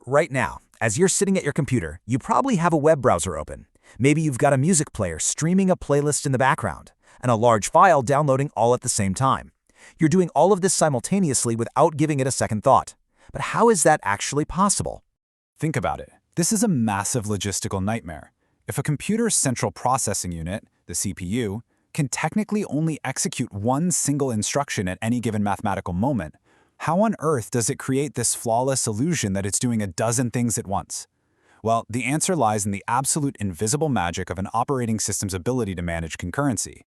Right now, as you're sitting at your computer, you probably have a web browser open. Maybe you've got a music player streaming a playlist in the background, and a large file downloading all at the same time. You're doing all of this simultaneously without giving it a second thought. But how is that actually possible? Think about it. This is a massive logistical nightmare. If a computer's central processing unit, the CPU, can technically only execute one single instruction at any given mathematical moment, how on earth does it create this flawless illusion that it's doing a dozen things at once? Well, the answer lies in the absolute invisible magic of an operating system's ability to manage concurrency.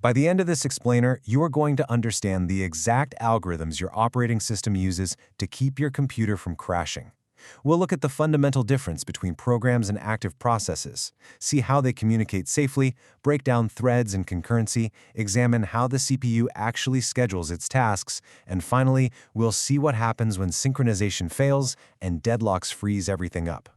By the end of this explainer, you are going to understand the exact algorithms your operating system uses to keep your computer from crashing. We'll look at the fundamental difference between programs and active processes, see how they communicate safely, break down threads and concurrency, examine how the CPU actually schedules its tasks, and finally, we'll see what happens when synchronization fails and deadlocks freeze everything up.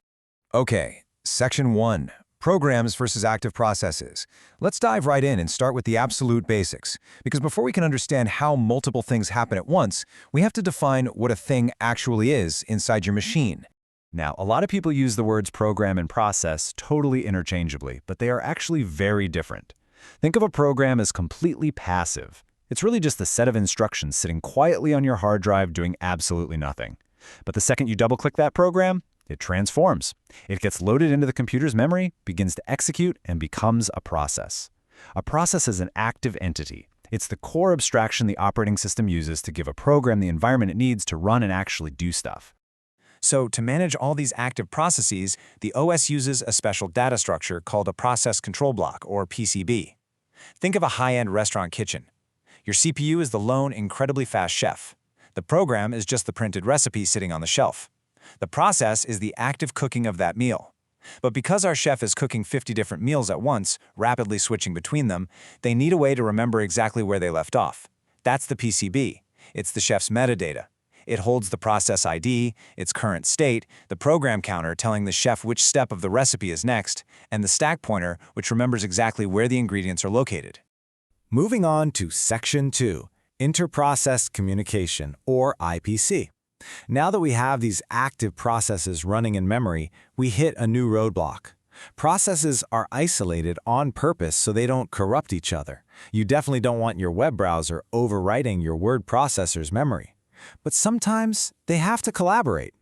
Okay, Section 1. Programs versus active processes. Let's dive right in and start with the absolute basics, because before we can understand how multiple things happen at once, we have to define what a thing actually is inside your machine. Now, a lot of people use the words program and process totally interchangeably, but they are actually very different. Think of a program as completely passive. It's really just a set of instructions sitting quietly on your hard drive doing absolutely nothing. But the second you double-click that program, it transforms. It gets loaded into the computer's memory, begins to execute, and becomes a process. A process is an active entity. It's the core abstraction the operating system uses to give a program the environment it needs to run and actually do stuff. So, to manage all these active processes, the OS uses a special data structure called a process control block, or PCB. Think of a high-end restaurant kitchen. Your CPU is the lone, incredibly fast chef. The program is just the printed recipe sitting on the shelf. The process is the active cooking of that meal. But because our chef is cooking 50 different meals at once, rapidly switching between them, they need a way to remember exactly where they left off. That's the PCB. It's the chef's metadata. It holds the process ID, its current state, the program counter telling the chef which step of the recipe is next, and the stack pointer, which remembers exactly where the ingredients are located. Moving on to Section 2, Inter-Process Communication, or IPC. Now that we have these active processes running in memory, we hit a new roadblock. Processes are isolated on purpose so they don't corrupt each other. You definitely don't want your web browser overwriting your word processor's memory. But sometimes they have to collaborate.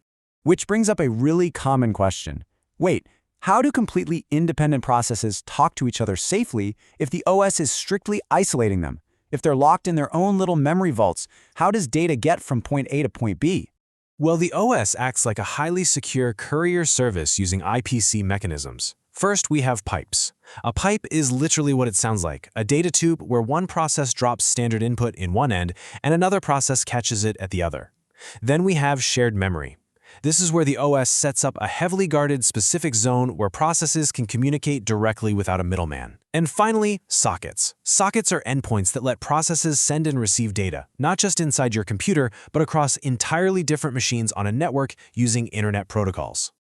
Which brings up a really common question. Wait, how do completely independent processes talk to each other safely if the OS is strictly isolating them? If they're locked in their own little memory vaults, how does data get from point A to point B? Well, the OS acts like a highly secure courier service using IPC mechanisms. First, we have pipes. A pipe is literally what it sounds like, a data tube where one process drops standard input in one end and another process catches it at the other. Then we have shared memory. This is where the OS sets up a heavily guarded specific zone where processes can communicate directly without a middleman. And finally, sockets. Sockets are endpoints that let processes send and receive data, not just inside your computer, but across entirely different machines on a network using internet protocols.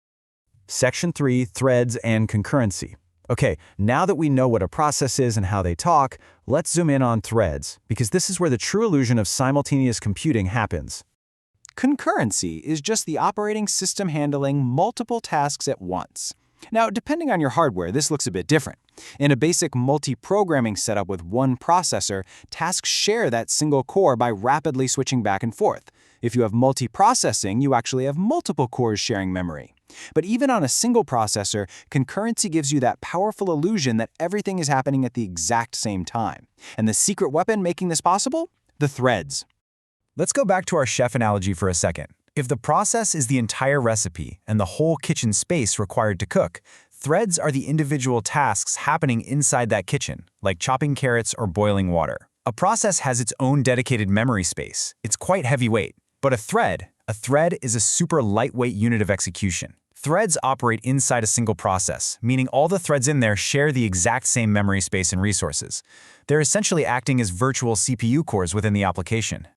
Section 3, Threads and Concurrency. Okay, now that we know what a process is and how they talk, let's zoom in on threads, because this is where the true illusion of simultaneous computing happens. Concurrency is just the operating system handling multiple tasks at once. Now, depending on your hardware, this looks a bit different. In a basic multi-programming setup with one processor, tasks share that single core by rapidly switching back and forth. If you have multi-processing, you actually have multiple cores sharing memory. But even on a single processor, concurrency gives you that powerful illusion that everything is happening at the exact same time. And the secret weapon making this possible? The threads. Let's go back to our chef analogy for a second. If the process is the entire recipe and the whole kitchen space required to cook, threads are the individual tasks happening inside that kitchen, like chopping carrots or boiling water. A process has its own dedicated memory space. It's quite heavyweight. But a thread is a super lightweight unit of execution. Threads operate inside a single process, meaning all the threads in there share the exact same memory space and resources. They're essentially acting as virtual CPU cores within the application.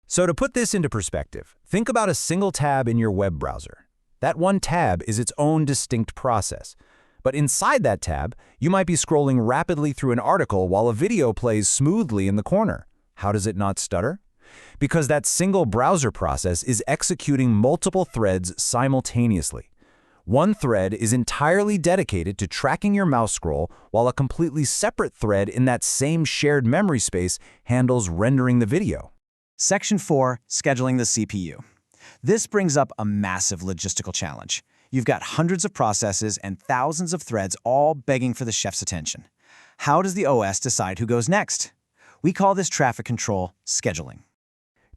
So to put this into perspective, think about a single tab in your web browser. That one tab is its own distinct process. But inside that tab, you might be scrolling rapidly through an article while a video plays smoothly in the corner. How does it not stutter? Because that single browser process is executing multiple threads simultaneously. One thread is entirely dedicated to tracking your mouse scroll, while a completely separate thread in that same shared memory space handles rendering the video. Section 4, scheduling the CPU. This brings up a massive logistical challenge. You've got hundreds of processes and thousands of threads all begging for the chef's attention. How does the OS decide who goes next? We call this traffic control scheduling.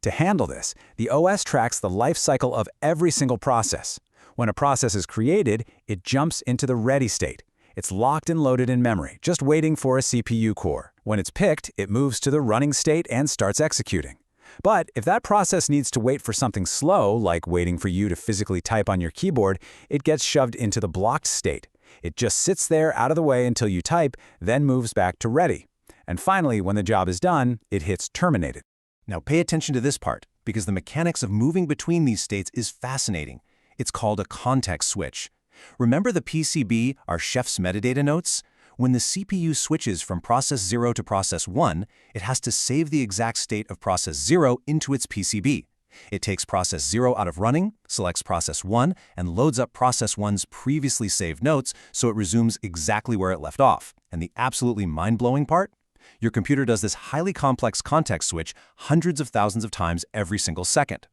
To handle this, the OS tracks the life cycle of every single process. When a process is created, it jumps into the ready state. It's locked and loaded in memory, just waiting for a CPU core. When it's picked, it moves to the running state and starts executing. But if that process needs to wait for something slow, like waiting for you to physically type on your keyboard, it gets shoved into the blocked state. It just sits there out of the way until you type, then moves back to ready. And finally, when the job is done, it hits terminated. Now pay attention to this part, because the mechanics of moving between these states is fascinating. It's called a context switch. Remember the PCB, our chef's metadata notes? When the CPU switches from process 0 to process 1, it has to save the exact state of process 0 into its PCB. It takes process 0 out of running, selects process 1, and loads up process 1's previously saved notes so it resumes exactly where it left off. And the absolutely mind-blowing part? Your computer does this highly complex context switch hundreds of thousands of times every single second.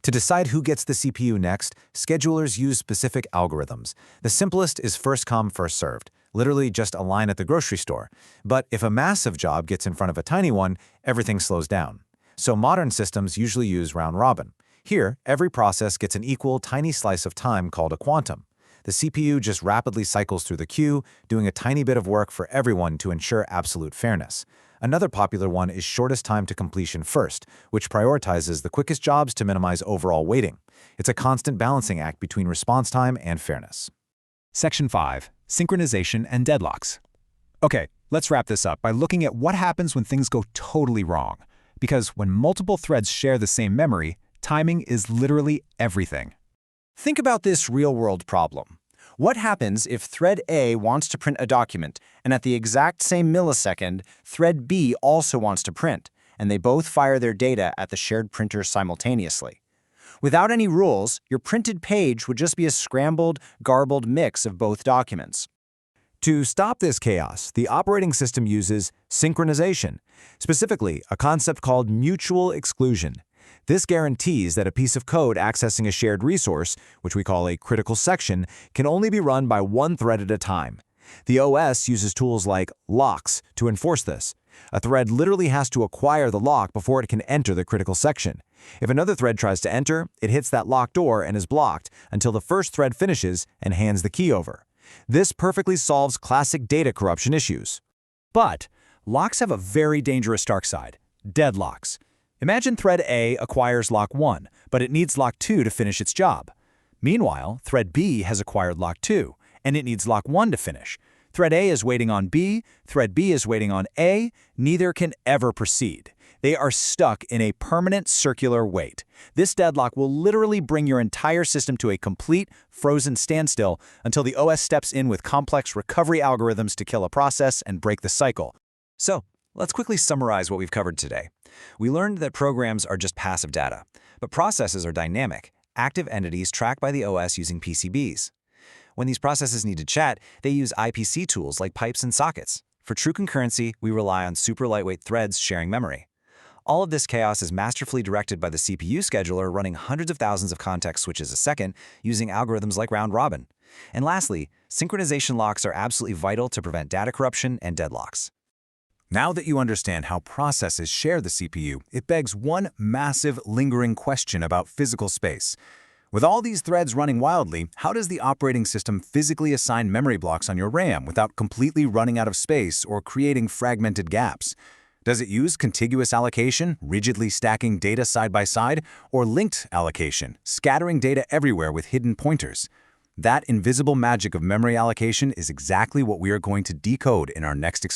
To decide who gets the CPU next, schedulers use specific algorithms. The simplest is first come, first served, literally just a line at the grocery store. But if a massive job gets in front of a tiny one, everything slows down. So modern systems usually use round robin. Here, every process gets an equal tiny slice of time called a quantum. The CPU just rapidly cycles through the queue, doing a tiny bit of work for everyone to ensure absolute fairness. Another popular one is shortest time to completion first, which prioritizes the quickest jobs to minimize overall waiting. It's a constant balancing act between response time and fairness. Section 5, synchronization and deadlocks. Okay, let's wrap this up by looking at what happens when things go totally wrong. Because when multiple threads share the same memory, timing is literally everything. Think about this real-world problem. What happens if thread A wants to print a document, and at the exact same millisecond, thread B also wants to print, and they both fire their data at the shared printer simultaneously? Without any rules, your printed page would just be a scrambled, garbled mix of both documents. To stop this chaos, the operating system uses synchronization, specifically a concept called mutual exclusion. This guarantees that a piece of code accessing a shared resource, which we call a critical section, can only be run by one thread at a time. The OS uses tools like locks to enforce this. A thread literally has to acquire the lock before it can enter the critical section. If another thread tries to enter, it hits that locked door and is blocked until the first thread finishes and hands the key over. This perfectly solves classic data corruption issues. But locks have a very dangerous dark side: deadlocks. Imagine thread A acquires lock 1, but it needs lock 2 to finish its job. Meanwhile, thread B has acquired lock 2, and it needs lock 1 to finish. Thread A is waiting on B, thread B is waiting on A, neither can ever proceed. They are stuck in a permanent circular wait. This deadlock will literally bring your entire system to a complete, frozen standstill until the OS steps in with complex recovery algorithms to kill a process and break the cycle. So, let's quickly summarize what we've covered today. We learned that programs are just passive data, but processes are dynamic, active entities tracked by the OS using PCBs. When these processes need to chat, they use IPC tools like pipes and sockets. For true concurrency, we rely on super lightweight threads sharing memory. All of this chaos is masterfully directed by the CPU scheduler running hundreds of thousands of context switches a second using algorithms like round robin. And lastly, synchronization locks are absolutely vital to prevent data corruption and deadlocks. Now that you understand how processes share the CPU, it begs one massive, lingering question about physical space. With all these threads running wildly, how does the operating system physically assign memory blocks on your RAM without completely running out of space or creating fragmented gaps? Does it use contiguous allocation, rigidly stacking data side by side, or linked allocation, scattering data everywhere with hidden pointers? That invisible magic of memory allocation is exactly what we are going to decode in our next experiment.